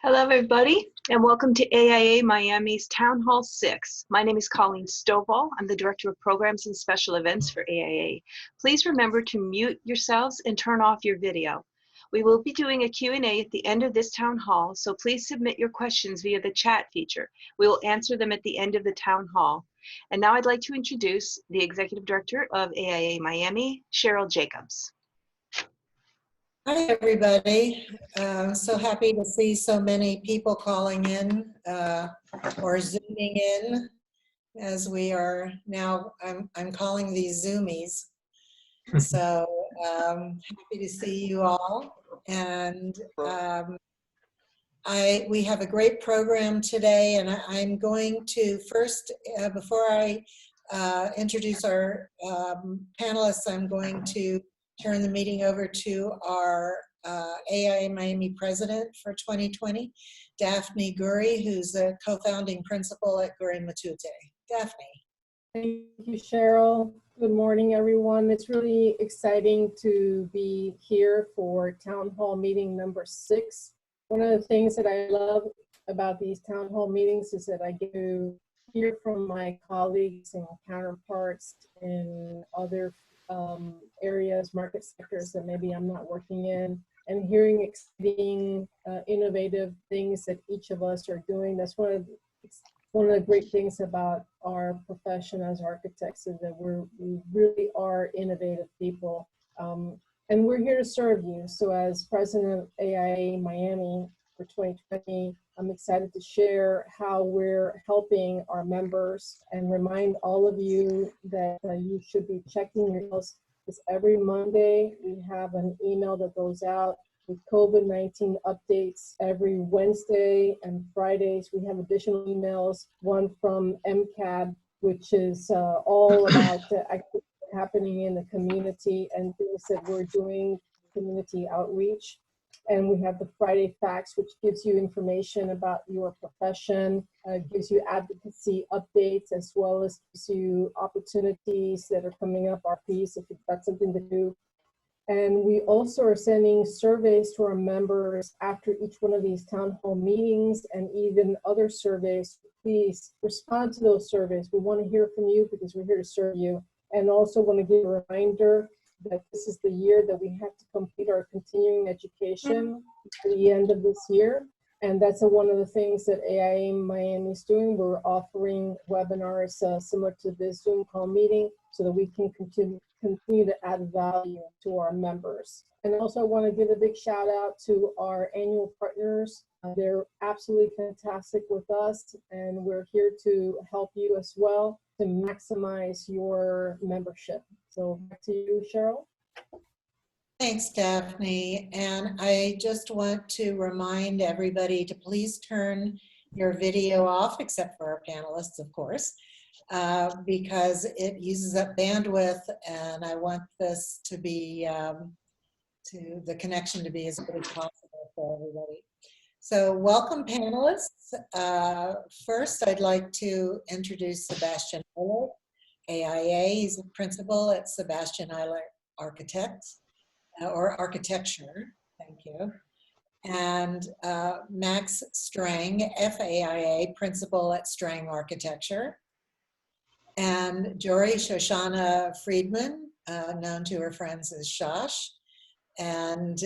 Hello, everybody, and welcome to AIA Miami's Town Hall 6. My name is Colleen Stovall. I'm the Director of Programs and Special Events for AIA. Please remember to mute yourselves and turn off your video. We will be doing a Q&A at the end of this town hall, so please submit your questions via the chat feature. We will answer them at the end of the town hall. And now I'd like to introduce the Executive Director of AIA Miami, Cheryl Jacobs. Hi, everybody. So happy to see so many people calling in or Zooming in as we are now, I'm calling these Zoomies. So happy to see you all. And we have a great program today, and I'm going to first, before I introduce our panelists, I'm going to turn the meeting over to our Aia Miami President for 2020, Daphne Guri, who's a co-founding principal at Guri Matute. Daphne. Thank you, Cheryl. Good morning, everyone. It's really exciting to be here for Town Hall meeting number 6. One of the things that I love about these Town Hall meetings is that I get to hear from my colleagues and counterparts in other areas, market sectors that maybe I'm not working in, and hearing exciting, innovative things that each of us are doing. That's one of the great things about our profession as architects, is that we really are innovative people, and we're here to serve you. So as president of AIA Miami for 2020, I'm excited to share how we're helping our members and remind all of you that you should be checking your emails, because every Monday we have an email that goes out with COVID-19 updates. Every Wednesday and Fridays we have additional emails, one from MCAB, which is all about activities happening in the community and things that we're doing, community outreach. And we have the Friday Facts, which gives you information about your profession, gives you advocacy updates, as well as gives you opportunities that are coming up, RPs, if that's something to do. And we also are sending surveys to our members after each one of these town hall meetings, and even other surveys. Please respond to those surveys. We want to hear from you because we're here to serve you. And also want to give a reminder that this is the year that we have to complete our continuing education at the end of this year. And that's one of the things that AIA Miami is doing. We're offering webinars similar to this Zoom call meeting so that we can continue to add value to our members. And also I want to give a big shout out to our annual partners. They're absolutely fantastic with us, and we're here to help you as well to maximize your membership. So back to you, Cheryl. Thanks, Daphne. And I just want to remind everybody to please turn your video off, except for our panelists, of course, because it uses up bandwidth, and I want this to be, the connection to be as good as possible for everybody. So welcome, panelists. First, I'd like to introduce Sebastian Eilert, AIA. He's a principal at Sebastian Eilert Architecture, thank you. And Max Strang, FAIA, principal at Strang Architecture. And Jorey Shoshanna Friedman, known to her friends as Shosh. And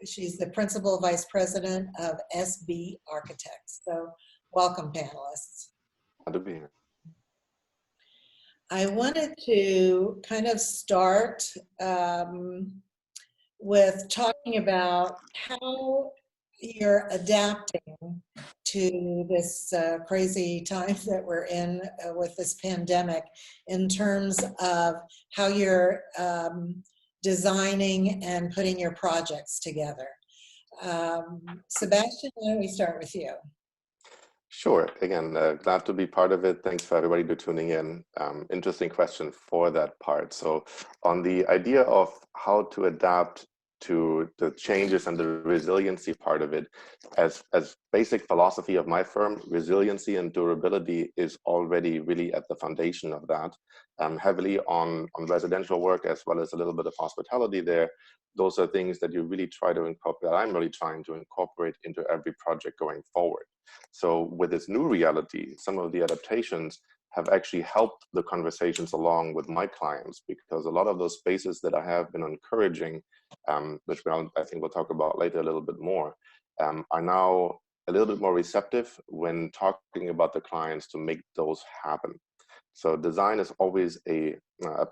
she's the principal vice president of SB Architects. So welcome, panelists. Glad to be here. I wanted to kind of start with talking about how you're adapting to this crazy time that we're in with this pandemic, in terms of how you're designing and putting your projects together. Sebastian, why don't we start with you? Sure. Again, glad to be part of it. Thanks for everybody to tuning in. Interesting question for that part. So on the idea of how to adapt to the changes and the resiliency part of it. As basic philosophy of my firm, resiliency and durability is already really at the foundation of that. Heavily on residential work, as well as a little bit of hospitality there. Those are things that you really try to incorporate, that I'm really trying to incorporate into every project going forward. So with this new reality, some of the adaptations have actually helped the conversations along with my clients, because a lot of those spaces that I have been encouraging, which I think we'll talk about later a little bit more, are now a little bit more receptive when talking about the clients to make those happen. So design is always a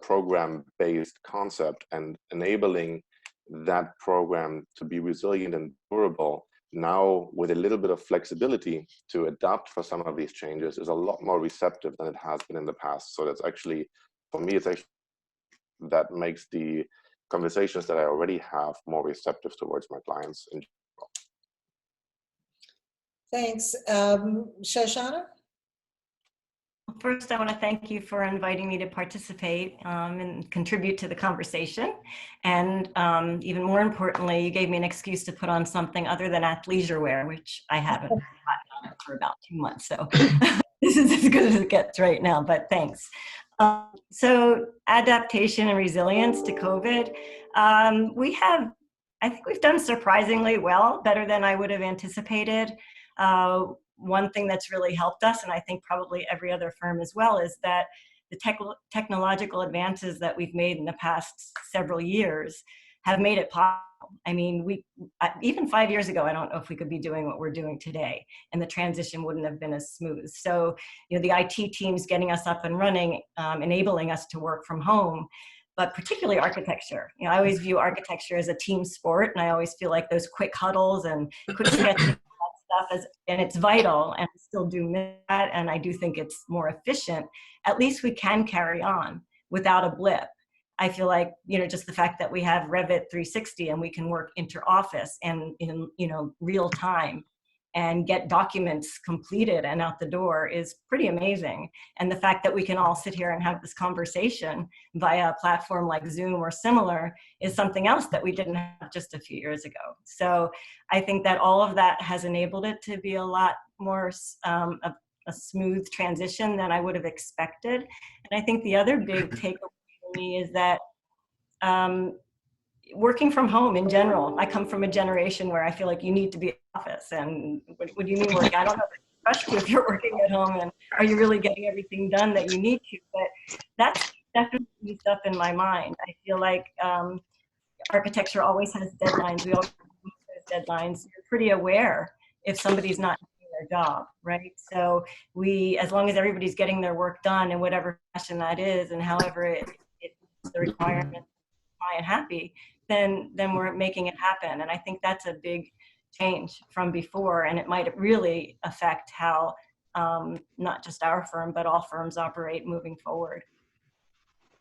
program-based concept, and enabling that program to be resilient and durable now with a little bit of flexibility to adapt for some of these changes is a lot more receptive than it has been in the past. So that's actually, for me, it's actually that makes the conversations that I already have more receptive towards my clients in general. Thanks. Shoshanna? First, I want to thank you for inviting me to participate and contribute to the conversation. And even more importantly, you gave me an excuse to put on something other than athleisure wear, which I haven't had for about 2 months. So this is as good as it gets right now, but thanks. So adaptation and resilience to COVID. I think we've done surprisingly well, better than I would have anticipated. One thing that's really helped us, and I think probably every other firm as well, is that the technological advances that we've made in the past several years have made it possible. I mean, even 5 years ago, I don't know if we could be doing what we're doing today, and the transition wouldn't have been as smooth. So, you know, the IT teams getting us up and running, enabling us to work from home, but particularly architecture. You know, I always view architecture as a team sport, and I always feel like those quick huddles and quick sketches and it's vital, and I still do that, and I do think it's more efficient. At least we can carry on without a blip. I feel like, you know, just the fact that we have Revit 360 and we can work inter-office and in, you know, real time and get documents completed and out the door is pretty amazing. And the fact that we can all sit here and have this conversation via a platform like Zoom or similar is something else that we didn't have just a few years ago. So I think that all of that has enabled it to be a lot more a smooth transition than I would have expected. And I think the other big takeaway for me is that working from home in general, I come from a generation where I feel like you need to be in the office. And what do you mean work? I don't know if you if you're working at home, and are you really getting everything done that you need to? But that's definitely stuff in my mind. I feel like architecture always has deadlines. We always have deadlines. You're pretty aware if somebody's not doing their job, right? So as long as everybody's getting their work done in whatever fashion that is, and however it's the requirement, client happy, then we're making it happen. And I think that's a big change from before, and it might really affect how not just our firm, but all firms operate moving forward.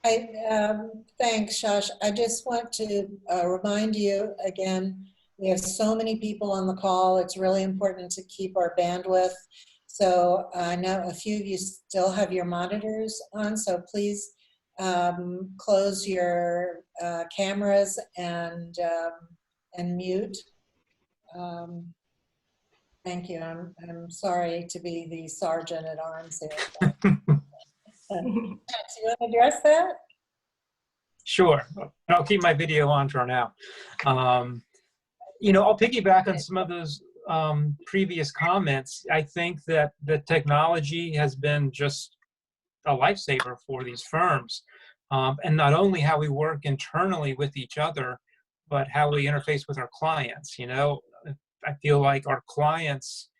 Thanks, Shosh. I just want to remind you again, we have so many people on the call. It's really important to keep our bandwidth. So I know a few of you still have your monitors on, so please close your cameras and mute. Thank you. I'm sorry to be the sergeant at arms here. Do you want to address that? Sure. I'll keep my video on for now. You know, I'll piggyback on some of those previous comments. I think that the technology has been just a lifesaver for these firms. And not only how we work internally with each other, but how we interface with our clients. You know, I feel like our clients,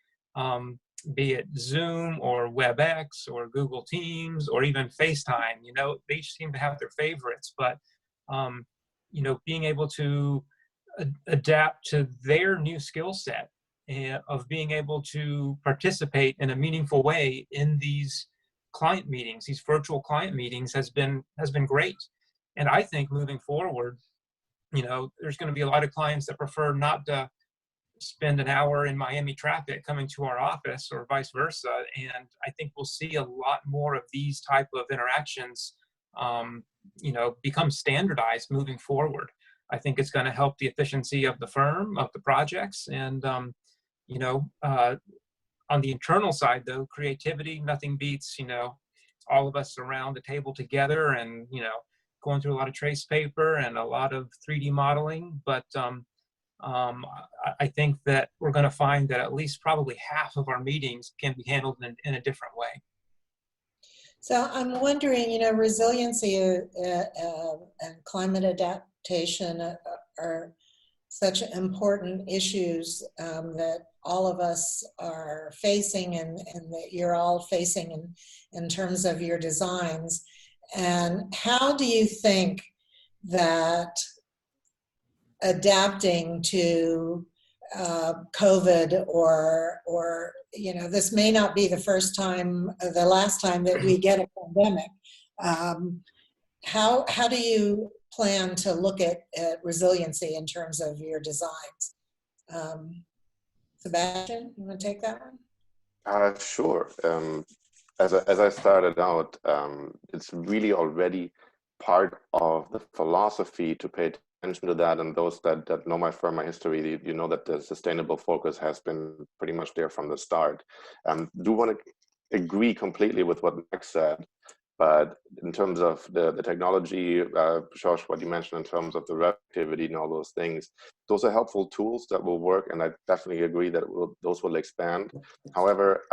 be it Zoom or WebEx or Google Teams or even FaceTime, you know, they each seem to have their favorites, but, you know, being able to adapt to their new skill set of being able to participate in a meaningful way in these client meetings, these virtual client meetings has been great. And I think moving forward, you know, there's going to be a lot of clients that prefer not to spend an hour in Miami traffic coming to our office or vice versa. And I think we'll see a lot more of these type of interactions, you know, become standardized moving forward. I think it's going to help the efficiency of the firm, of the projects. And, you know, on the internal side, though, creativity, nothing beats, you know, all of us around the table together and, you know, going through a lot of trace paper and a lot of 3D modeling. But I think that we're going to find that at least probably half of our meetings can be handled in a different way. So I'm wondering, you know, resiliency and climate adaptation are such important issues that all of us are facing and that you're all facing in terms of your designs. And how do you think that adapting to COVID or you know, this may not be the first time, the last time that we get a pandemic. How do you plan to look at resiliency in terms of your designs? Sebastian, you want to take that one? Sure. As I started out, it's really already part of the philosophy to pay attention to that, and those that know my firm, my history, you know that the sustainable focus has been pretty much there from the start. Do want to agree completely with what Max said, but in terms of the technology, Josh, what you mentioned in terms of the reactivity and all those things, those are helpful tools that will work, and I definitely agree that those will expand. However,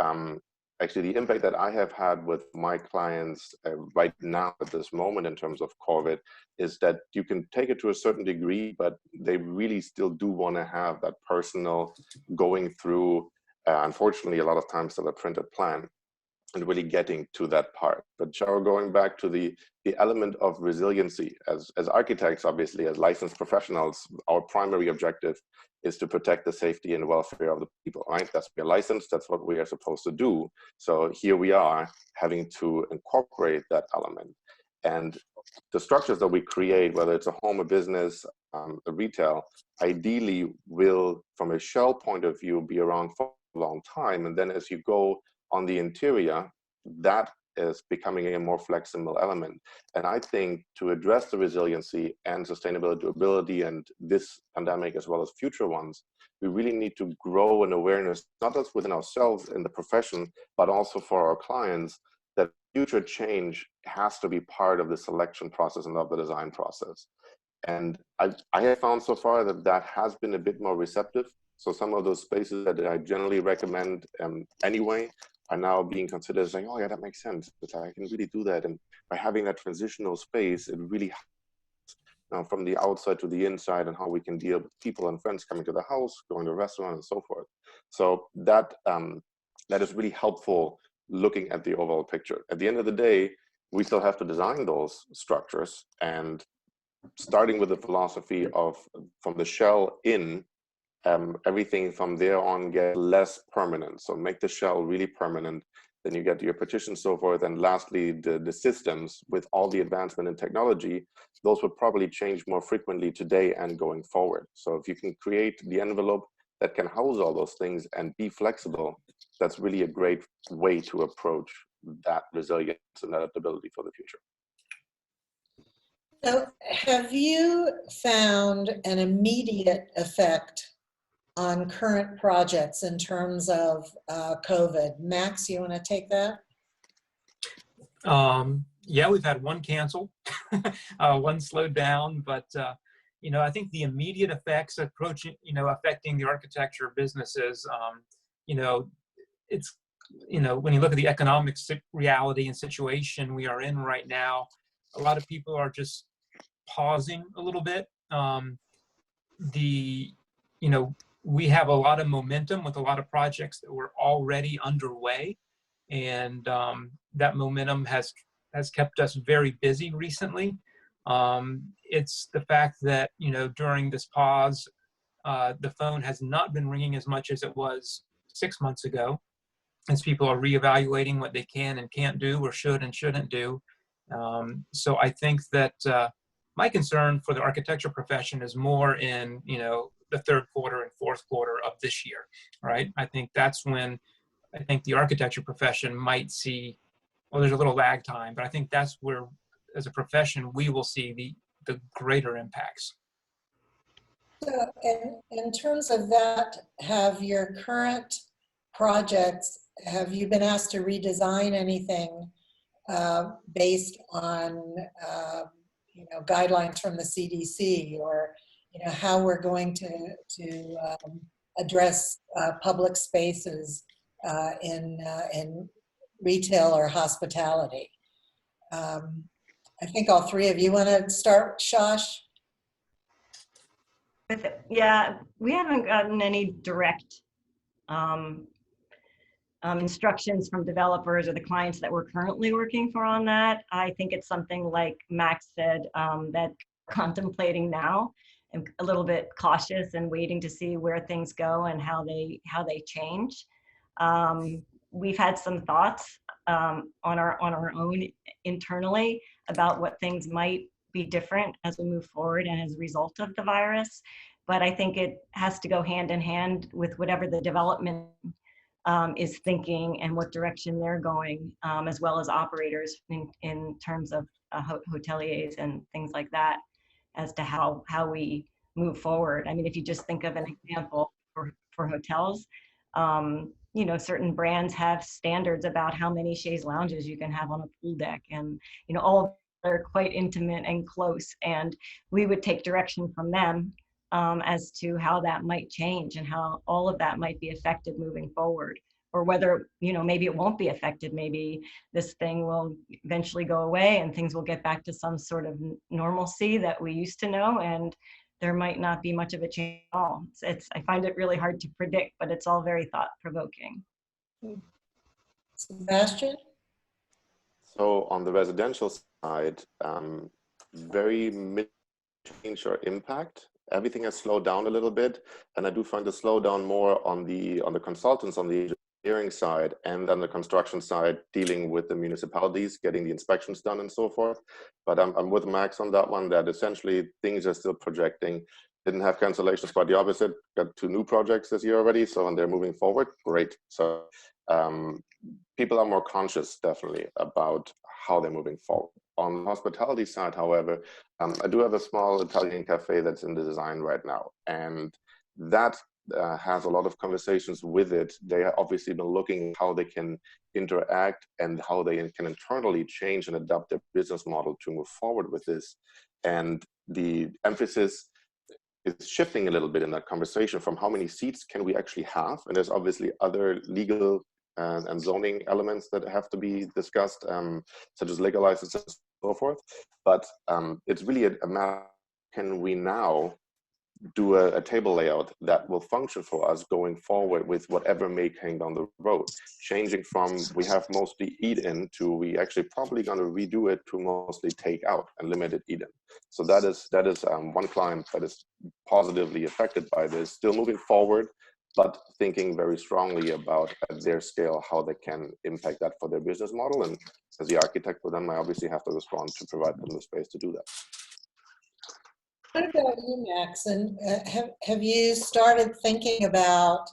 actually, the impact that I have had with my clients right now at this moment in terms of COVID is that you can take it to a certain degree, but they really still do want to have that personal going through, unfortunately, a lot of times still a printed plan and really getting to that part. But Cheryl, going back to the element of resiliency, as architects, obviously, as licensed professionals, our primary objective is to protect the safety and welfare of the people, right? That's we're licensed, that's what we are supposed to do. So here we are having to incorporate that element. And the structures that we create, whether it's a home, a business, a retail, ideally will, from a shell point of view, be around for a long time. And then as you go on the interior, that is becoming a more flexible element. And I think to address the resiliency and sustainability, durability, and this pandemic as well as future ones, we really need to grow an awareness, not just within ourselves in the profession, but also for our clients, that future change has to be part of the selection process and of the design process. And I have found so far that that has been a bit more receptive. So some of those spaces that I generally recommend anyway are now being considered saying, oh yeah, that makes sense. I can really do that. And by having that transitional space, it really helps from the outside to the inside and how we can deal with people and friends coming to the house, going to a restaurant and so forth. So that is really helpful looking at the overall picture. At the end of the day, we still have to design those structures, and starting with the philosophy of from the shell in, everything from there on get less permanent. So make the shell really permanent. Then you get your partitions, so forth. And lastly, the systems with all the advancement in technology, those would probably change more frequently today and going forward. So if you can create the envelope that can house all those things and be flexible, that's really a great way to approach that resilience and adaptability for the future. So have you found an immediate effect on current projects in terms of COVID? Max, you want to take that? Yeah, we've had one cancel, one slowed down, but you know, I think the immediate effects approaching, you know, affecting the architecture businesses, you know, it's, you know, when you look at the economic reality and situation we are in right now, a lot of people are just pausing a little bit. You know, we have a lot of momentum with a lot of projects that were already underway, and that momentum has kept us very busy recently. It's the fact that, you know, during this pause, the phone has not been ringing as much as it was 6 months ago, as people are reevaluating what they can and can't do, or should and shouldn't do. So I think that my concern for the architecture profession is more in, you know, the third quarter and fourth quarter of this year, right? I think that's when I think the architecture profession might see, well, there's a little lag time, but I think that's where, as a profession, we will see the greater impacts. So in terms of that, have your current projects, have you been asked to redesign anything based on guidelines from the CDC, or how we're going to address public spaces in retail or hospitality? I think all three of you want to start, Shosh? Yeah, we haven't gotten any direct instructions from developers or the clients that we're currently working for on that. I think it's something like Max said, that contemplating now and a little bit cautious and waiting to see where things go and how they change. We've had some thoughts on our own internally about what things might be different as we move forward and as a result of the virus. But I think it has to go hand in hand with whatever the development is thinking and what direction they're going, as well as operators in terms of hoteliers and things like that, as to how we move forward. I mean, if you just think of an example for hotels, certain brands have standards about how many chaise lounges you can have on a pool deck, and all are quite intimate and close, and we would take direction from them as to how that might change and how all of that might be affected moving forward, or whether maybe it won't be affected. Maybe this thing will eventually go away and things will get back to some sort of normalcy that we used to know, and there might not be much of a change at all. I find it really hard to predict, but it's all very thought-provoking. Sebastian? So on the residential side, very minimal change or impact. Everything has slowed down a little bit, and I do find the slowdown more on the consultants, on the engineering side, and on the construction side, dealing with the municipalities, getting the inspections done and so forth. But I'm with Max on that one, that essentially things are still projecting. Didn't have cancellations, quite the opposite. Got 2 new projects this year already, so and they're moving forward. Great. So people are more conscious, definitely, about how they're moving forward. On the hospitality side, however, I do have a small Italian cafe that's in the design right now, and that has a lot of conversations with it. They have obviously been looking at how they can interact and how they can internally change and adapt their business model to move forward with this. And the emphasis is shifting a little bit in that conversation from how many seats can we actually have, and there's obviously other legal and zoning elements that have to be discussed, such as liquor licenses and so forth. But it's really a matter, can we now do a table layout that will function for us going forward with whatever may come down the road, changing from we have mostly eat-in to we actually probably going to redo it to mostly take out and limited eat-in. So that is one client that is positively affected by this, still moving forward, but thinking very strongly about at their scale how they can impact that for their business model. And as the architect for them, I obviously have to respond to provide them the space to do that. What about you, Max? And have you started thinking about,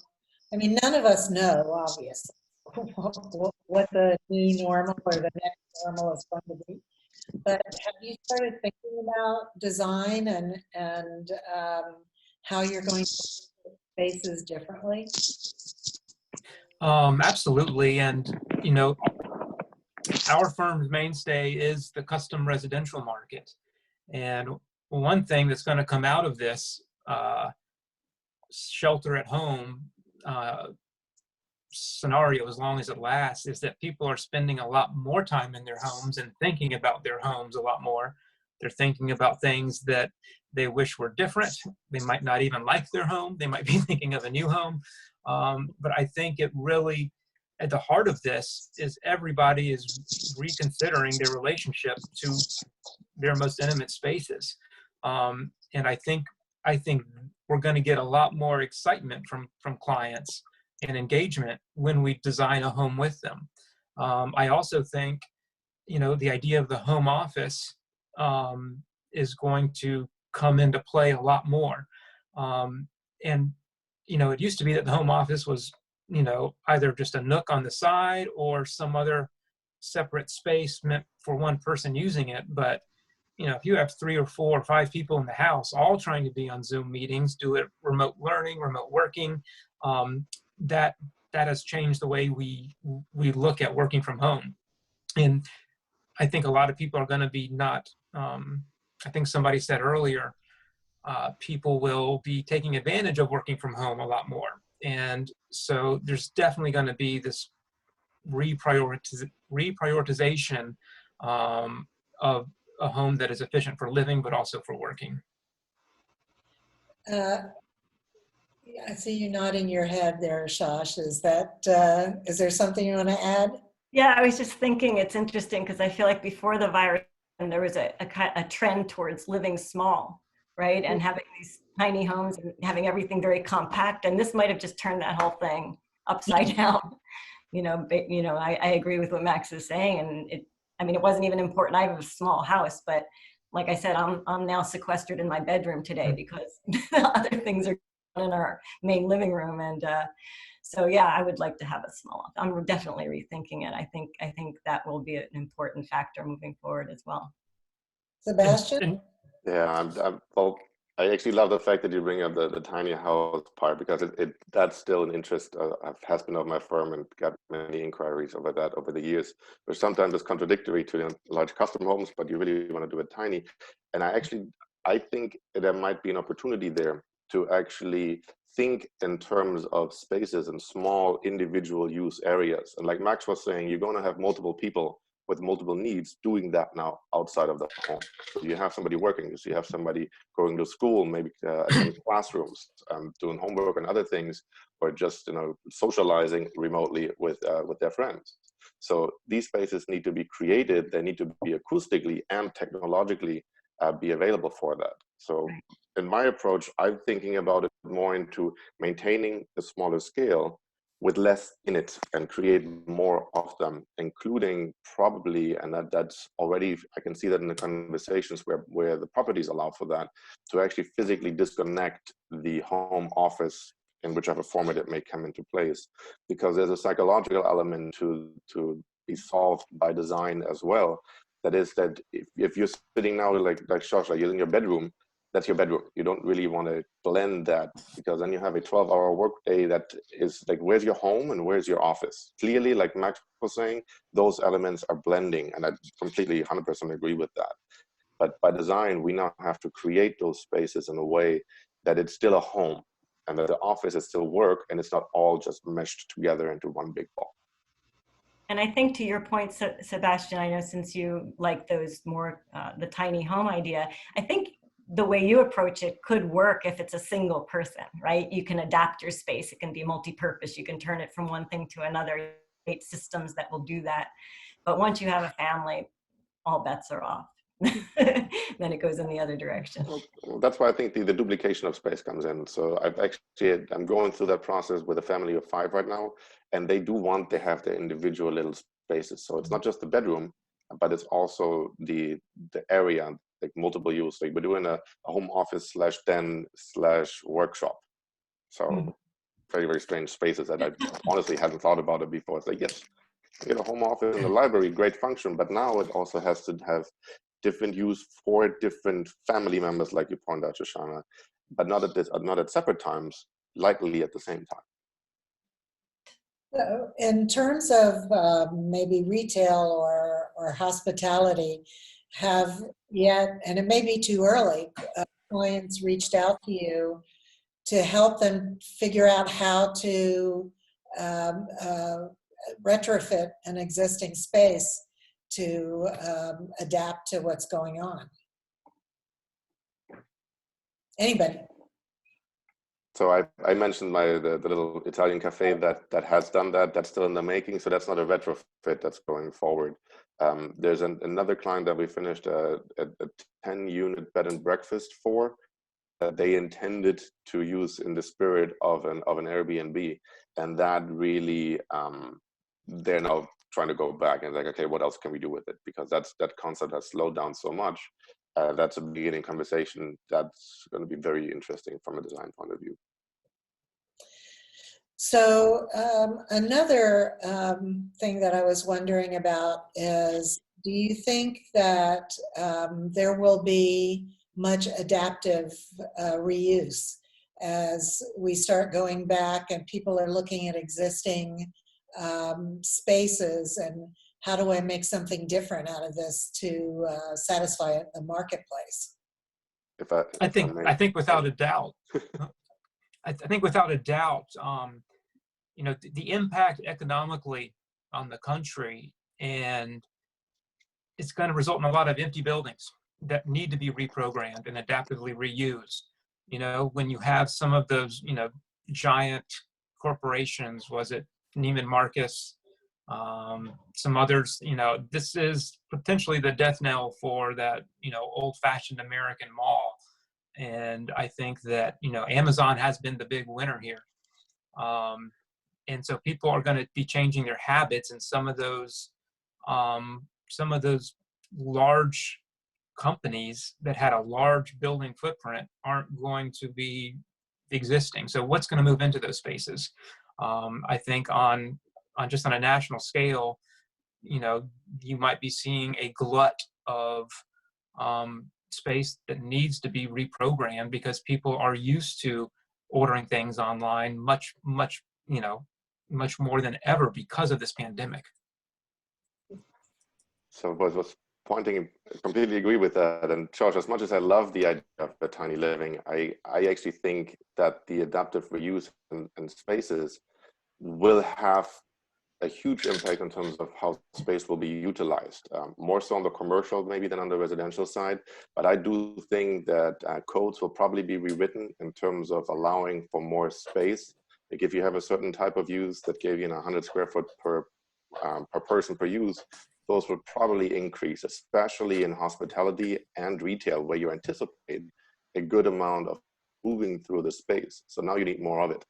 I mean, none of us know, obviously, what the new normal or the next normal is going to be. But have you started thinking about design and how you're going to spaces differently? Absolutely. And, our firm's mainstay is the custom residential market. And one thing that's going to come out of this shelter at home scenario, as long as it lasts, is that people are spending a lot more time in their homes and thinking about their homes a lot more. They're thinking about things that they wish were different. They might not even like their home. They might be thinking of a new home. But I think it really, at the heart of this, is everybody is reconsidering their relationship to their most intimate spaces. And I think we're going to get a lot more excitement from clients and engagement when we design a home with them. I also think, the idea of the home office is going to come into play a lot more. And, it used to be that the home office was, either just a nook on the side or some other separate space meant for one person using it. But, if you have 3 or 4 or 5 people in the house all trying to be on Zoom meetings, do it remote learning, remote working, that has changed the way we look at working from home. And I think a lot of people are going to be not, I think somebody said earlier, people will be taking advantage of working from home a lot more. And so there's definitely going to be this reprioritization of a home that is efficient for living, but also for working. I see you nodding your head there, Shosh. Is there something you want to add? Yeah, I was just thinking it's interesting because I feel like before the virus, there was a trend towards living small, right? And having these tiny homes and having everything very compact. And this might have just turned that whole thing upside down. I agree with what Max is saying. And it wasn't even important. I have a small house, but like I said, I'm now sequestered in my bedroom today because other things are in our main living room. And so, yeah, I would like to have a small. I'm definitely rethinking it. I think that will be an important factor moving forward as well. Sebastian? Yeah, well, I actually love the fact that you bring up the tiny house part, because that's still an interest has been of my firm, and got many inquiries over that over the years, which sometimes is contradictory to large custom homes, but you really want to do it tiny. And I think there might be an opportunity there to actually think in terms of spaces and small individual use areas. And like Max was saying, you're going to have multiple people with multiple needs doing that now outside of the home. So you have somebody working, so you have somebody going to school, maybe attending classrooms, doing homework and other things, or just socializing remotely with their friends. So these spaces need to be created. They need to be acoustically and technologically be available for that. So in my approach, I'm thinking about it more into maintaining a smaller scale with less in it, and create more of them, including probably, and that's already, I can see that in the conversations where the properties allow for that, to actually physically disconnect the home office in whichever format it may come into place, because there's a psychological element to be solved by design as well. That is that if you're sitting now like Shosh, like you're in your bedroom, that's your bedroom. You don't really want to blend that, because then you have a 12-hour workday that is like, where's your home and where's your office? Clearly, like Max was saying, those elements are blending, and I completely 100% agree with that. But by design, we now have to create those spaces in a way that it's still a home, and that the office is still work, and it's not all just meshed together into one big ball. And I think to your point, Sebastian, I know since you like those more, the tiny home idea, I think the way you approach it could work if it's a single person, right? You can adapt your space. It can be multi-purpose. You can turn it from one thing to another, create systems that will do that. But once you have a family, all bets are off. Then it goes in the other direction. Well, that's why I think the duplication of space comes in. So I'm going through that process with a family of 5 right now, and they have their individual little spaces. So it's not just the bedroom, but it's also the area, like multiple use. Like we're doing a home office /den/workshop. So very, very strange spaces that I honestly hadn't thought about it before. It's like, yes, you get a home office in the library, great function, but now it also has to have different use for different family members, like you pointed out, Shoshanna, but not at separate times, likely at the same time. So in terms of maybe retail or hospitality, have yet, and it may be too early, clients reached out to you to help them figure out how to retrofit an existing space to adapt to what's going on? Anybody? So I mentioned the little Italian cafe that has done that. That's still in the making. So that's not a retrofit that's going forward. There's another client that we finished a 10-unit bed and breakfast for, that they intended to use in the spirit of an Airbnb, and that really they're now trying to go back and like, okay, what else can we do with it? Because that concept has slowed down so much. That's a beginning conversation that's going to be very interesting from a design point of view. So another thing that I was wondering about is do you think that there will be much adaptive reuse as we start going back and people are looking at existing spaces, and how do I make something different out of this to satisfy the marketplace? I think without a doubt, I think without a doubt, you know, the impact economically on the country, and it's going to result in a lot of empty buildings that need to be reprogrammed and adaptively reused. You know, when you have some of those, you know, giant corporations, was it Neiman Marcus, some others, you know, this is potentially the death knell for that, you know, old-fashioned American mall. And I think that, you know, Amazon has been the big winner here. And so people are going to be changing their habits, and some of those large companies that had a large building footprint aren't going to be existing. So what's going to move into those spaces? I think on just on a national scale, you know, you might be seeing a glut of space that needs to be reprogrammed because people are used to ordering things online much, you know, much more than ever because of this pandemic. So I was pointing, completely agree with that. And Josh, as much as I love the idea of the tiny living, I actually think that the adaptive reuse and spaces will have a huge impact in terms of how space will be utilized, more so on the commercial maybe than on the residential side. But I do think that codes will probably be rewritten in terms of allowing for more space. Like if you have a certain type of use that gave you 100 square foot per person per use, those would probably increase, especially in hospitality and retail, where you anticipate a good amount of moving through the space. So now you need more of it.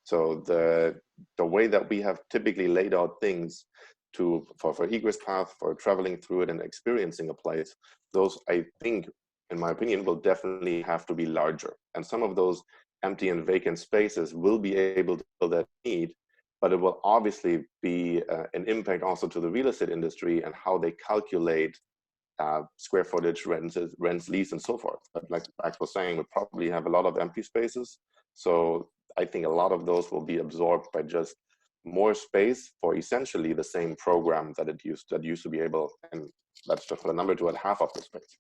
So the way that we have typically laid out things for egress path, for traveling through it and experiencing a place, those, I think, in my opinion, will definitely have to be larger. And some of those empty and vacant spaces will be able to fill that need, but it will obviously be an impact also to the real estate industry and how they calculate square footage, rents, lease, and so forth. But like Max was saying, we probably have a lot of empty spaces. So I think a lot of those will be absorbed by just more space for essentially the same program that used to be able, and that's just for the number to add half of the space.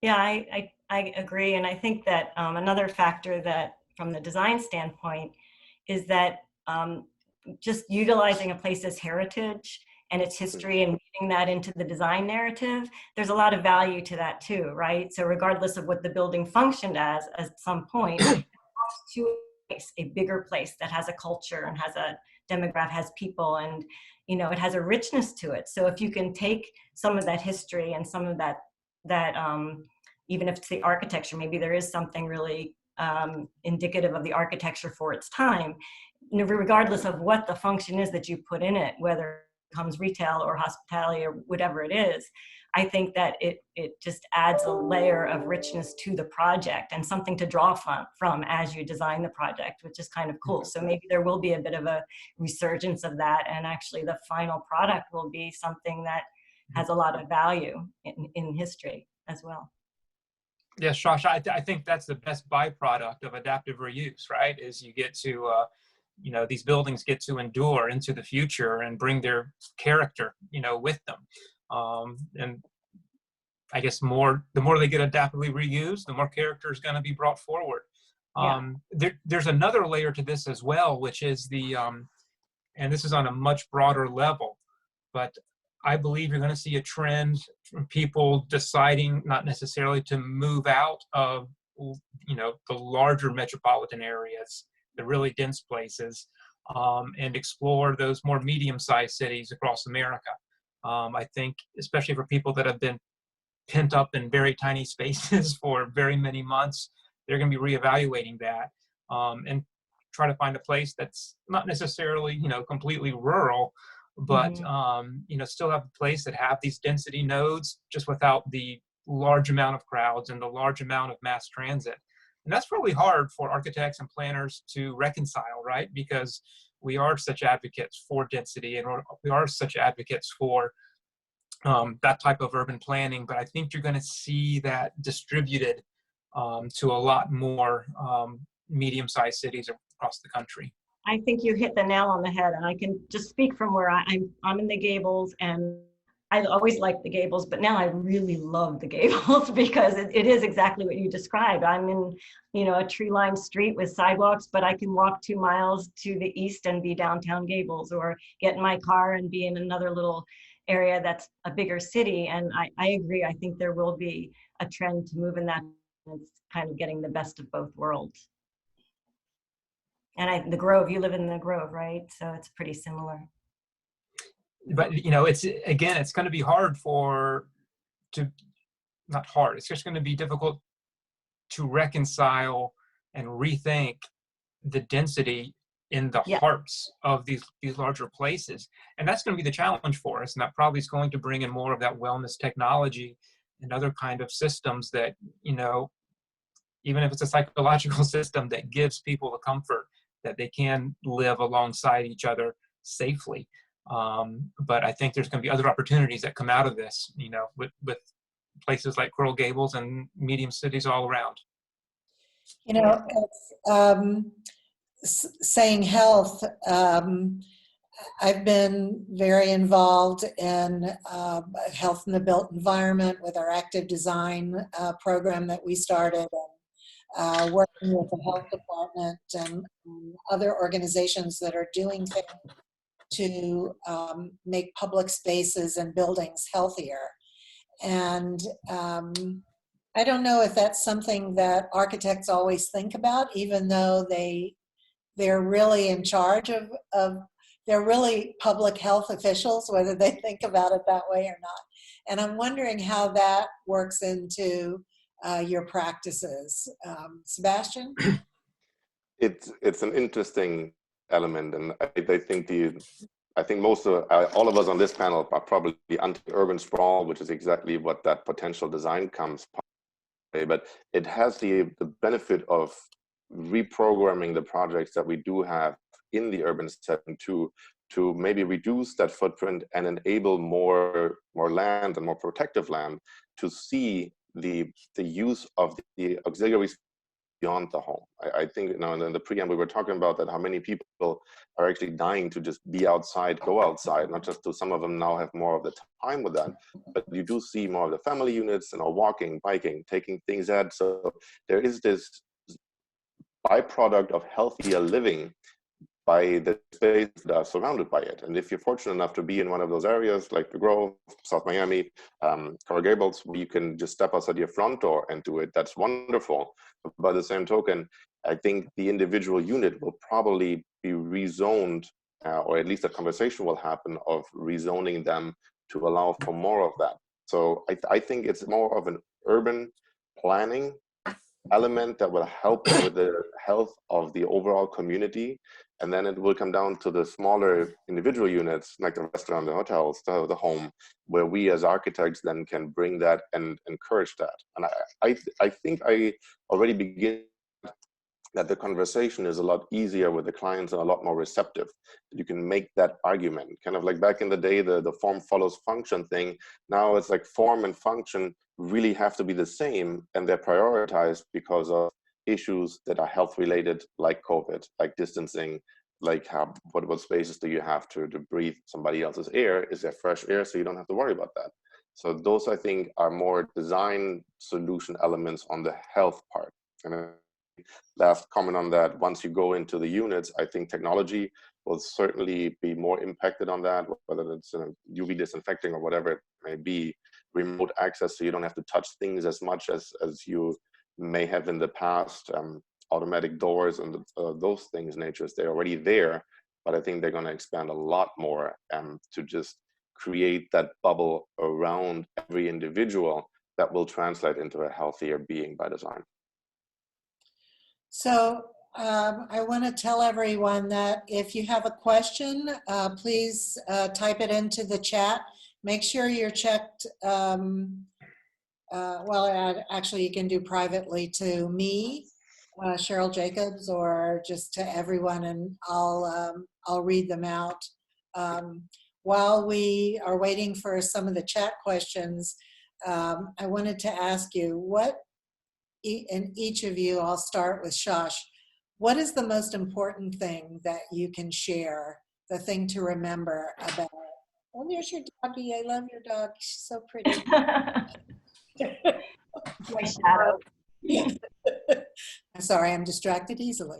Yeah, I agree. And I think that another factor that from the design standpoint is that just utilizing a place's heritage and its history and weaving that into the design narrative, there's a lot of value to that too, right? So regardless of what the building functioned as at some point, to a bigger place that has a culture and has a demographic, has people, and you know, it has a richness to it. So if you can take some of that history and some of that even if it's the architecture, maybe there is something really indicative of the architecture for its time, you know, regardless of what the function is that you put in it, whether it becomes retail or hospitality or whatever it is, I think that it just adds a layer of richness to the project and something to draw from as you design the project, which is kind of cool. So maybe there will be a bit of a resurgence of that, and actually the final product will be something that has a lot of value in history as well. Yes, Josh, I think that's the best byproduct of adaptive reuse, right? Is you get to, you know, these buildings get to endure into the future and bring their character, you know, with them. And I guess the more they get adaptively reused, the more character is going to be brought forward. There's another layer to this as well, which is and this is on a much broader level, but I believe you're going to see a trend from people deciding not necessarily to move out of, you know, the larger metropolitan areas, the really dense places, and explore those more medium-sized cities across America. I think, especially for people that have been pent up in very tiny spaces for very many months, they're going to be reevaluating that and try to find a place that's not necessarily, you know, completely rural, but you know, still have a place that have these density nodes just without the large amount of crowds and the large amount of mass transit. And that's really hard for architects and planners to reconcile, right? Because we are such advocates for density, and we are such advocates for that type of urban planning, but I think you're going to see that distributed to a lot more medium-sized cities across the country. I think you hit the nail on the head, and I can just speak from where I'm in the Gables, and I always liked the Gables, but now I really love the Gables because it is exactly what you described. I'm in, a tree-lined street with sidewalks, but I can walk 2 miles to the east and be downtown Gables, or get in my car and be in another little area that's a bigger city. And I agree. I think there will be a trend to move in that. It's kind of getting the best of both worlds. And the Grove, you live in the Grove, right? So it's pretty similar. But it's going to be hard not hard. It's just going to be difficult to reconcile and rethink the density in the hearts of these larger places. And that's going to be the challenge for us. And that probably is going to bring in more of that wellness technology and other kind of systems that, even if it's a psychological system that gives people the comfort that they can live alongside each other safely. But I think there's going to be other opportunities that come out of this, with places like Coral Gables and medium cities all around. Saying health, I've been very involved in health in the built environment with our active design program that we started, and working with the health department and other organizations that are doing things to make public spaces and buildings healthier. And I don't know if that's something that architects always think about, even though they're really in charge of they're really public health officials, whether they think about it that way or not. And I'm wondering how that works into your practices. Sebastian? It's an interesting element, and I think most of all of us on this panel are probably anti-urban sprawl, which is exactly what that potential design comes. But it has the benefit of reprogramming the projects that we do have in the urban setting to maybe reduce that footprint and enable more land and more protective land to see the use of the auxiliaries beyond the home. I think, in the preamble we were talking about that, how many people are actually dying to just be outside, go outside, not just to some of them now have more of the time with that, but you do see more of the family units, walking, biking, taking things out. So there is this byproduct of healthier living by the space that are surrounded by it. And if you're fortunate enough to be in one of those areas like the Grove, South Miami, Coral Gables, where you can just step outside your front door and do it, that's wonderful. But by the same token, I think the individual unit will probably be rezoned, or at least a conversation will happen of rezoning them to allow for more of that. So I think it's more of an urban planning element that will help with the health of the overall community. And then it will come down to the smaller individual units, like the restaurant, the hotels, the home, where we as architects then can bring that and encourage that. And I think I already begin that the conversation is a lot easier with the clients and a lot more receptive. You can make that argument, kind of like back in the day, the form follows function thing. Now it's like form and function really have to be the same, and they're prioritized because of issues that are health related, like COVID, like distancing, like what spaces do you have to breathe somebody else's air? Is there fresh air so you don't have to worry about that? So those, I think, are more design solution elements on the health part. And last comment on that, once you go into the units, I think technology will certainly be more impacted on that, whether it's UV disinfecting or whatever it may be, remote access so you don't have to touch things as much as you may have in the past, automatic doors and those things, natures, they're already there, but I think they're going to expand a lot more to just create that bubble around every individual that will translate into a healthier being by design. So I want to tell everyone that if you have a question, please type it into the chat. Make sure you're checked. Actually, you can do privately to me, Cheryl Jacobs, or just to everyone, and I'll read them out. while we are waiting for some of the chat questions, I wanted to ask you, and each of you, I'll start with Shosh, what is the most important thing that you can share, the thing to remember about? Oh, there's your doggie. I love your dog. She's so pretty. My shadow. I'm sorry, I'm distracted easily.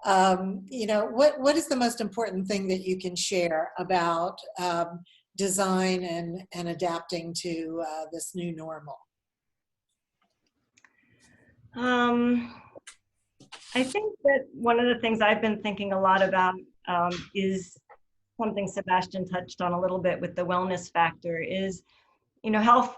You know, what is the most important thing that you can share about design and adapting to this new normal? I think that one of the things I've been thinking a lot about is something Sebastian touched on a little bit with the wellness factor is, you know, health,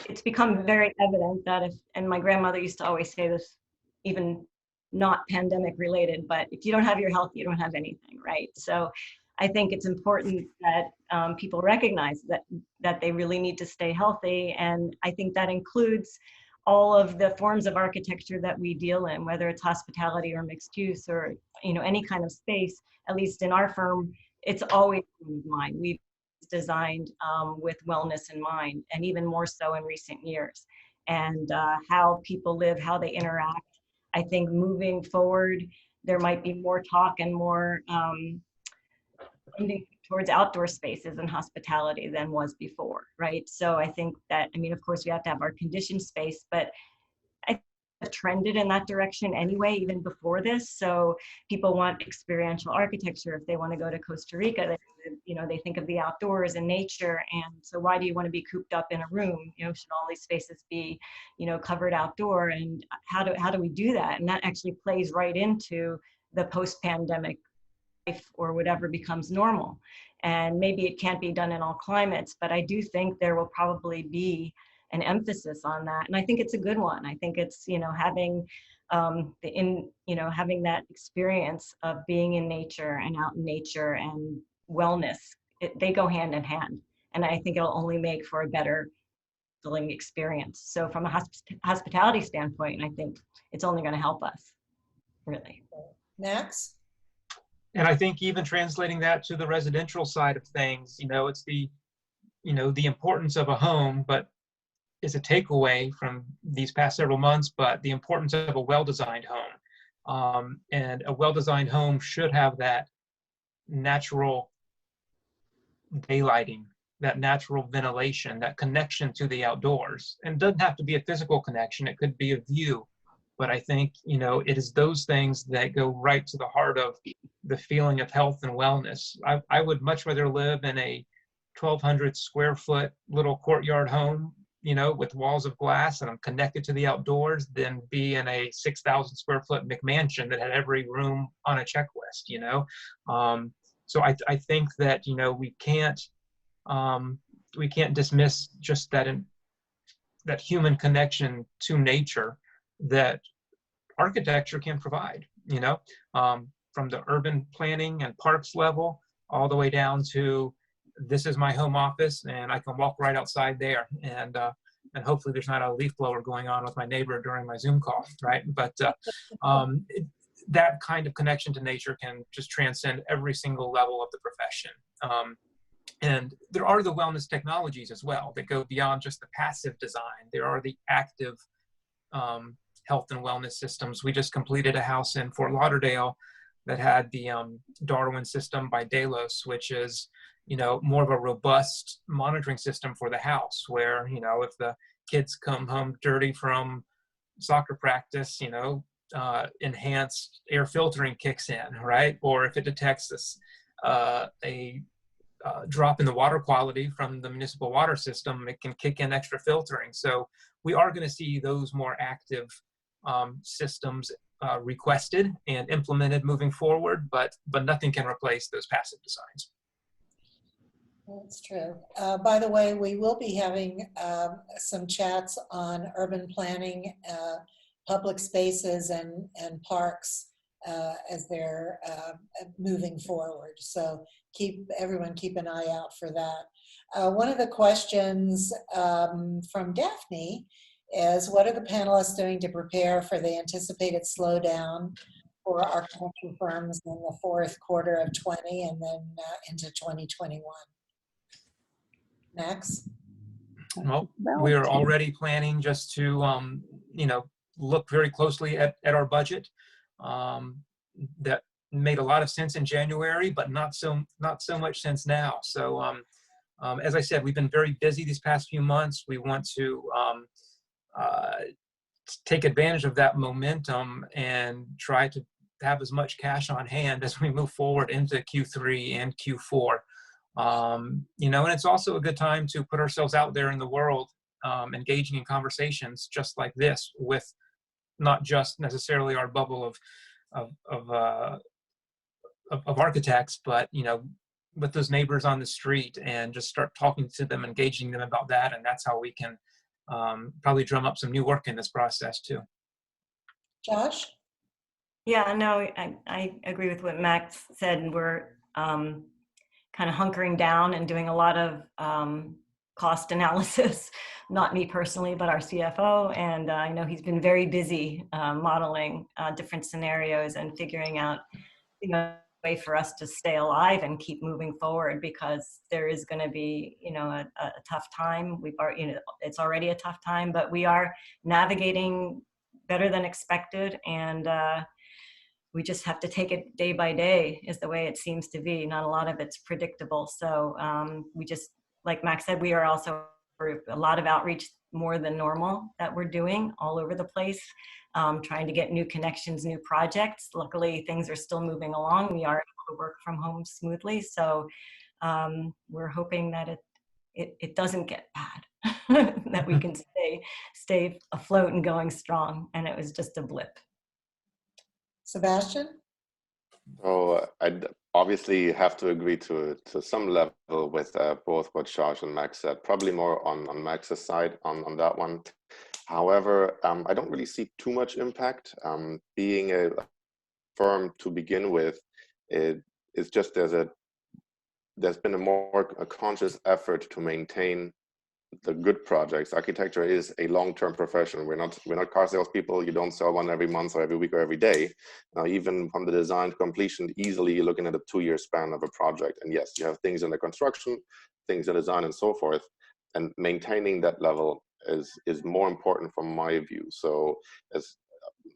it's become very evident that if, and my grandmother used to always say this, even not pandemic related, but if you don't have your health, you don't have anything, right? So I think it's important that people recognize that they really need to stay healthy. And I think that includes all of the forms of architecture that we deal in, whether it's hospitality or mixed use or, you know, any kind of space. At least in our firm, it's always in mind. We've designed with wellness in mind, and even more so in recent years. And how people live, how they interact. I think moving forward, there might be more talk and more towards outdoor spaces and hospitality than was before, right? So I think that, I mean, of course, we have to have our conditioned space, but I think it's trended in that direction anyway, even before this. So people want experiential architecture. If they want to go to Costa Rica, you know, they think of the outdoors and nature. And so why do you want to be cooped up in a room? You know, should all these spaces be, you know, covered outdoor? And how do we do that? And that actually plays right into the post-pandemic life or whatever becomes normal. And maybe it can't be done in all climates, but I do think there will probably be an emphasis on that. And I think it's a good one. I think it's, you know, having having that experience of being in nature and out in nature and wellness, they go hand in hand. And I think it'll only make for a better feeling experience. So from a hospitality standpoint, I think it's only going to help us, really. Max? And I think even translating that to the residential side of things, you know, it's the importance of a home, but is a takeaway from these past several months, but the importance of a well-designed home. And a well-designed home should have that natural daylighting, that natural ventilation, that connection to the outdoors. And it doesn't have to be a physical connection, it could be a view. But I think, you know, it is those things that go right to the heart of the feeling of health and wellness. I would much rather live in a 1,200 square foot little courtyard home, you know, with walls of glass and I'm connected to the outdoors than be in a 6,000 square foot McMansion that had every room on a checklist, you know. So I think that, you know, we can't dismiss just that human connection to nature that architecture can provide, you know, from the urban planning and parks level all the way down to this is my home office and I can walk right outside there and hopefully there's not a leaf blower going on with my neighbor during my Zoom call, right? But that kind of connection to nature can just transcend every single level of the profession. And there are the wellness technologies as well that go beyond just the passive design. There are the active health and wellness systems. We just completed a house in Fort Lauderdale that had the Darwin system by Delos, which is, you know, more of a robust monitoring system for the house where, you know, if the kids come home dirty from soccer practice, you know, enhanced air filtering kicks in, right? Or if it detects a drop in the water quality from the municipal water system, it can kick in extra filtering. So we are going to see those more active systems requested and implemented moving forward, but nothing can replace those passive designs. That's true. By the way, we will be having some chats on urban planning, public spaces and parks as they're moving forward. So everyone keep an eye out for that. One of the questions from Daphne is, what are the panelists doing to prepare for the anticipated slowdown for architecture firms in the fourth quarter of 20 and then into 2021? Max? Well, we are already planning just to, you know, look very closely at our budget. That made a lot of sense in January, but not so much sense now. So, as I said, we've been very busy these past few months. We want to take advantage of that momentum and try to have as much cash on hand as we move forward into Q3 and Q4. You know, and it's also a good time to put ourselves out there in the world, engaging in conversations just like this with not just necessarily our bubble of architects, but, you know, with those neighbors on the street, and just start talking to them, engaging them about that. And that's how we can probably drum up some new work in this process too. Josh? Yeah, no, I agree with what Max said. We're kind of hunkering down and doing a lot of cost analysis, not me personally, but our CFO. And I know he's been very busy modeling different scenarios and figuring out, you know, a way for us to stay alive and keep moving forward, because there is going to be, you know, a tough time. We've already, you know, it's already a tough time, but we are navigating better than expected. And we just have to take it day by day, is the way it seems to be. Not a lot of it's predictable. So we just, like Max said, we are also a lot of outreach, more than normal, that we're doing all over the place, trying to get new connections, new projects. Luckily, things are still moving along. We are able to work from home smoothly. So we're hoping that it doesn't get bad, that we can stay afloat and going strong. And it was just a blip. Sebastian? Oh, I'd obviously have to agree to some level with both what Josh and Max said, probably more on Max's side on that one. However, I don't really see too much impact. Being a firm to begin with, it's just there's been a conscious effort to maintain the good projects. Architecture is a long-term profession. We're not car salespeople. You don't sell one every month or every week or every day. Now, even from the design to completion, easily you're looking at a 2-year span of a project. And yes, you have things in the construction, things in design, and so forth. And maintaining that level is more important from my view. So, as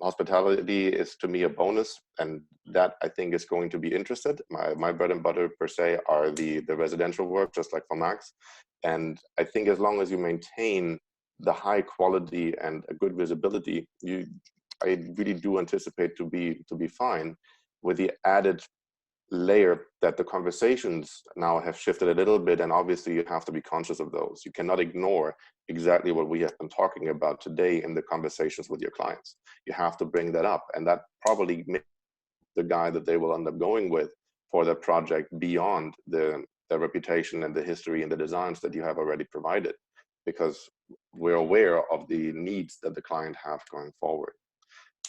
hospitality is to me a bonus, and that I think is going to be interested. My bread and butter per se are the residential work, just like for Max. And I think as long as you maintain the high quality and a good visibility, I really do anticipate to be fine, with the added layer that the conversations now have shifted a little bit, and obviously you have to be conscious of those. You cannot ignore exactly what we have been talking about today in the conversations with your clients. You have to bring that up, and that probably makes the guy that they will end up going with for the project beyond the reputation and the history and the designs that you have already provided, because we're aware of the needs that the client have going forward.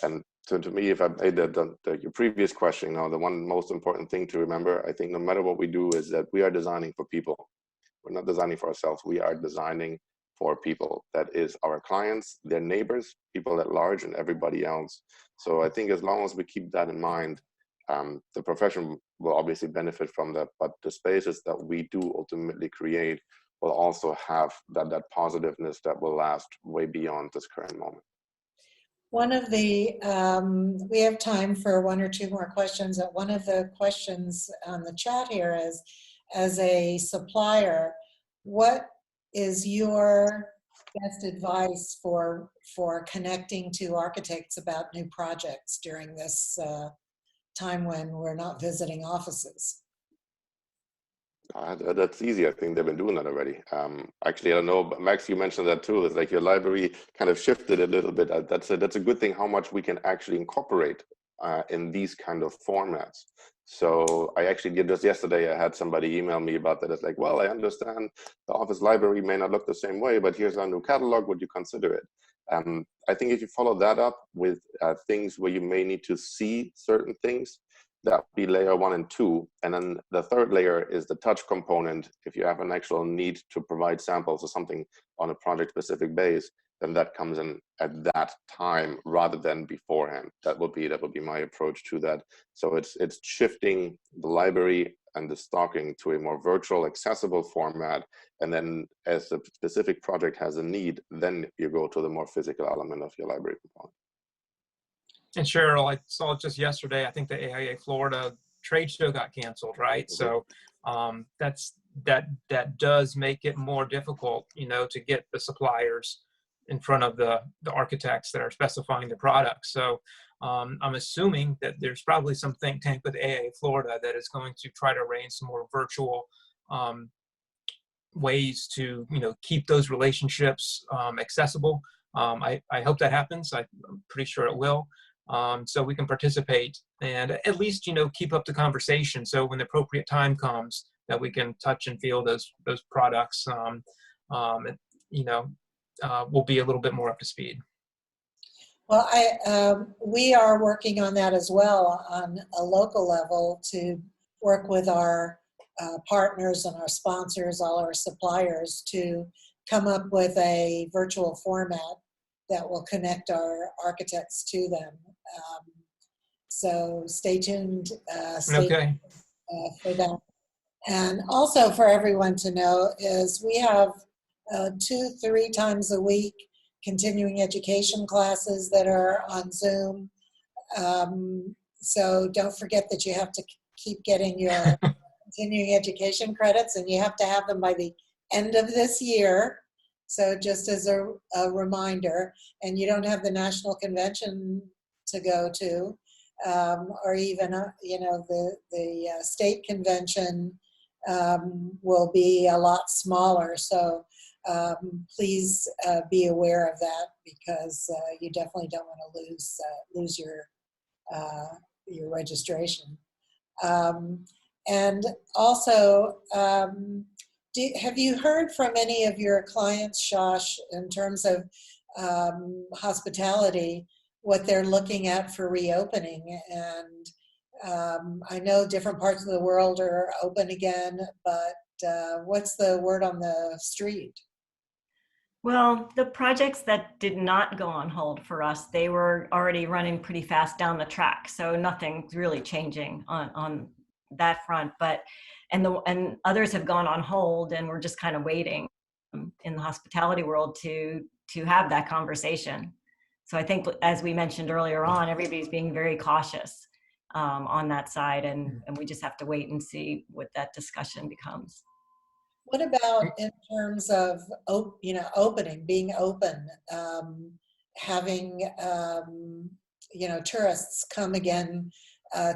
And so to me, if I made your previous question, the one most important thing to remember, I think no matter what we do, is that we are designing for people. We're not designing for ourselves. We are designing for people. That is our clients, their neighbors, people at large, and everybody else. So I think as long as we keep that in mind, the profession will obviously benefit from that, but the spaces that we do ultimately create will also have that positiveness that will last way beyond this current moment. One of the, we have time for 1 or 2 more questions. One of the questions on the chat here is, as a supplier, what is your best advice for connecting to architects about new projects during this time when we're not visiting offices? That's easy. I think they've been doing that already. Actually, I don't know, but Max, you mentioned that too. It's like your library kind of shifted a little bit. That's a good thing, how much we can actually incorporate in these kind of formats. So I actually did this yesterday. I had somebody email me about that. It's like, well, I understand the office library may not look the same way, but here's our new catalog. Would you consider it? I think if you follow that up with things where you may need to see certain things, that would be layer 1 and 2. And then the third layer is the touch component. If you have an actual need to provide samples or something on a project specific base, then that comes in at that time rather than beforehand. That would be my approach to that. So it's shifting the library and the stocking to a more virtual, accessible format. And then as the specific project has a need, then you go to the more physical element of your library component. And Cheryl, I saw just yesterday, I think the AIA Florida trade show got canceled, right? So that does make it more difficult, you know, to get the suppliers in front of the architects that are specifying the products. So I'm assuming that there's probably some think tank with AIA Florida that is going to try to arrange some more virtual ways to, you know, keep those relationships accessible. I hope that happens. I'm pretty sure it will. So we can participate and at least, you know, keep up the conversation. So when the appropriate time comes, that we can touch and feel those products, you know, we'll be a little bit more up to speed. Well, we are working on that as well on a local level to work with our partners and our sponsors, all our suppliers, to come up with a virtual format that will connect our architects to them. So stay tuned Okay. For that. And also for everyone to know is we have 2-3 times a week continuing education classes that are on Zoom. So don't forget that you have to keep getting your continuing education credits, and you have to have them by the end of this year. So just as a reminder, and you don't have the national convention to go to, or even you know, the state convention will be a lot smaller. So please be aware of that, because you definitely don't want to lose your registration. And also, have you heard from any of your clients, Shosh, in terms of hospitality, what they're looking at for reopening? And I know different parts of the world are open again, but what's the word on the street? Well, the projects that did not go on hold for us, they were already running pretty fast down the track. So nothing's really changing on that front. But and others have gone on hold, and we're just kind of waiting in the hospitality world to have that conversation. So I think, as we mentioned earlier on, everybody's being very cautious on that side, and we just have to wait and see what that discussion becomes. What about in terms of, you know, being open, having, you know, tourists come again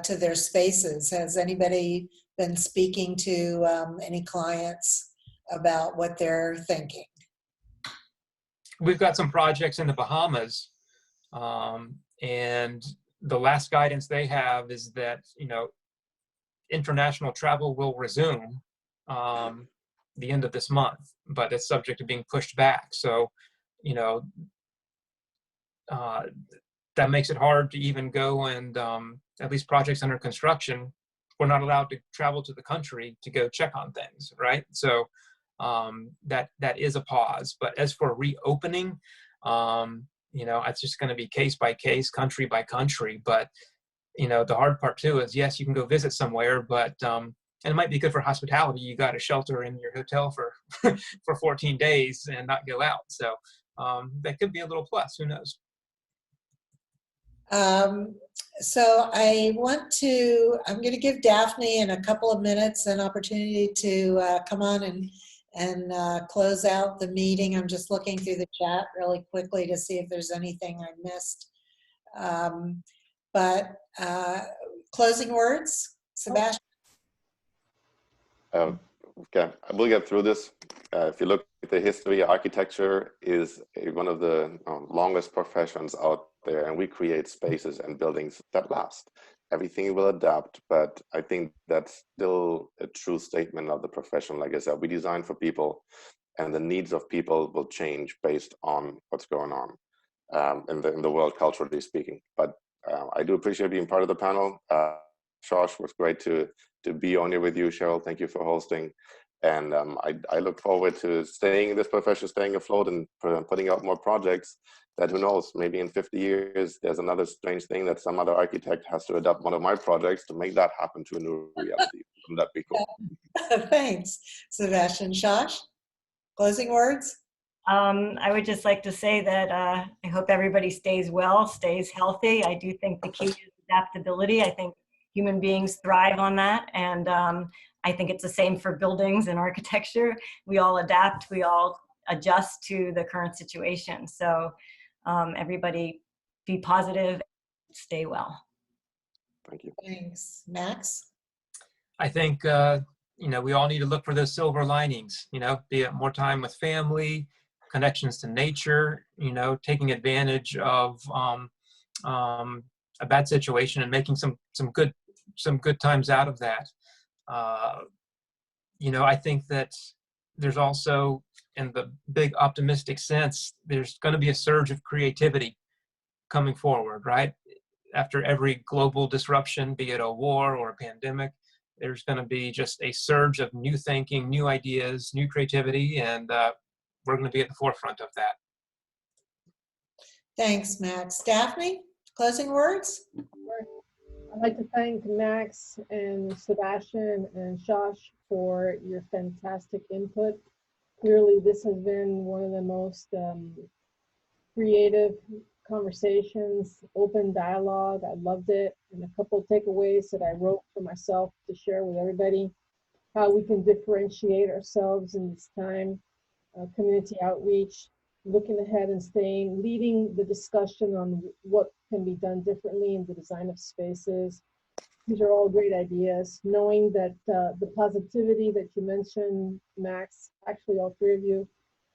to their spaces? Has anybody been speaking to any clients about what they're thinking? We've got some projects in the Bahamas, and the last guidance they have is that, you know, international travel will resume the end of this month, but it's subject to being pushed back. So, you know, that makes it hard to even go and, at least projects under construction, we're not allowed to travel to the country to go check on things, right? So that is a pause. But as for reopening, you know, it's just going to be case by case, country by country. But, you know, the hard part too is, yes, you can go visit somewhere, but and it might be good for hospitality. You got to shelter in your hotel for for 14 days and not go out. So that could be a little plus. Who knows? So I'm going to give Daphne in a couple of minutes an opportunity to come on and close out the meeting. I'm just looking through the chat really quickly to see if there's anything I missed. But closing words, Sebastian? Okay, we'll get through this. If you look at the history, architecture is one of the longest professions out there, and we create spaces and buildings that last. Everything will adapt, but I think that's still a true statement of the profession. Like I said, we design for people, and the needs of people will change based on what's going on in the world, culturally speaking. But I do appreciate being part of the panel. Josh, was great to be on here with you. Cheryl, thank you for hosting. And I look forward to staying in this profession, staying afloat, and putting out more projects that, who knows, maybe in 50 years, there's another strange thing that some other architect has to adopt one of my projects to make that happen to a new reality. that'd be cool. Thanks, Sebastian. Shosh, closing words? I would just like to say that I hope everybody stays well, stays healthy. I do think the key is adaptability. I think human beings thrive on that. And I think it's the same for buildings and architecture. We all adapt, we all adjust to the current situation. So everybody be positive, stay well. Thank you. Thanks. Max? I think, we all need to look for those silver linings, be it more time with family, connections to nature, taking advantage of a bad situation and making some good times out of that. I think that there's also, in the big optimistic sense, there's going to be a surge of creativity coming forward, right? After every global disruption, be it a war or a pandemic, there's going to be just a surge of new thinking, new ideas, new creativity, and we're going to be at the forefront of that. Thanks, Max. Daphne, closing words? I'd like to thank Max and Sebastian and Shosh for your fantastic input. Clearly, this has been one of the most creative conversations, open dialogue. I loved it. And a couple of takeaways that I wrote for myself to share with everybody: how we can differentiate ourselves in this time, community outreach, looking ahead and leading the discussion on what can be done differently in the design of spaces. These are all great ideas. Knowing that the positivity that you mentioned, Max, actually all three of you,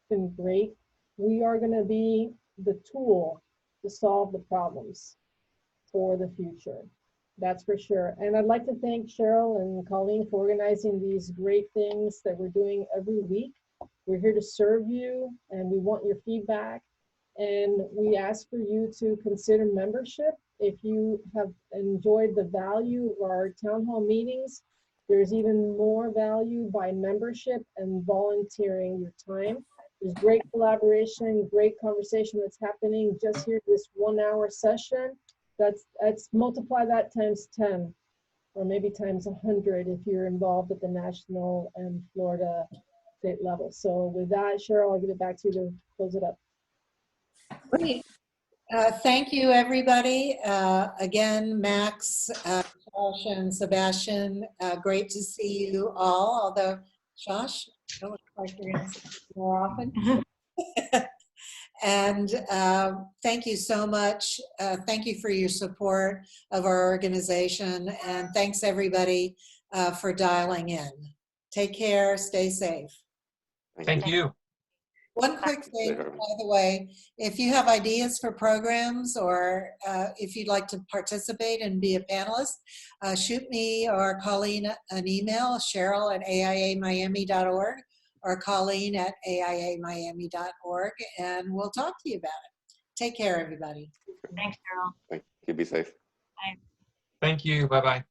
been great. We are going to be the tool to solve the problems for the future. That's for sure. And I'd like to thank Cheryl and Colleen for organizing these great things that we're doing every week. We're here to serve you, and we want your feedback. And we ask for you to consider membership. If you have enjoyed the value of our town hall meetings, there's even more value by membership and volunteering your time. There's great collaboration, great conversation that's happening just here, this 1 hour session. That's multiply that times 10, or maybe times 100 if you're involved at the national and Florida state level. So with that, Cheryl, I'll give it back to you to close it up. Great. Thank you, everybody. Again, Max, Josh, and Sebastian, great to see you all, although, Josh, it looks like you're going to see you more often. And thank you so much. Thank you for your support of our organization, and thanks, everybody, for dialing in. Take care. Stay safe. Thank you. One quick thing, by the way, if you have ideas for programs, or if you'd like to participate and be a panelist, shoot me or Colleen an email, cheryl@aiamiami.org or colleen@aiamiami.org, and we'll talk to you about it. Take care, everybody. Thanks, Cheryl. Thank you. Be safe. Bye. Thank you. Bye-bye.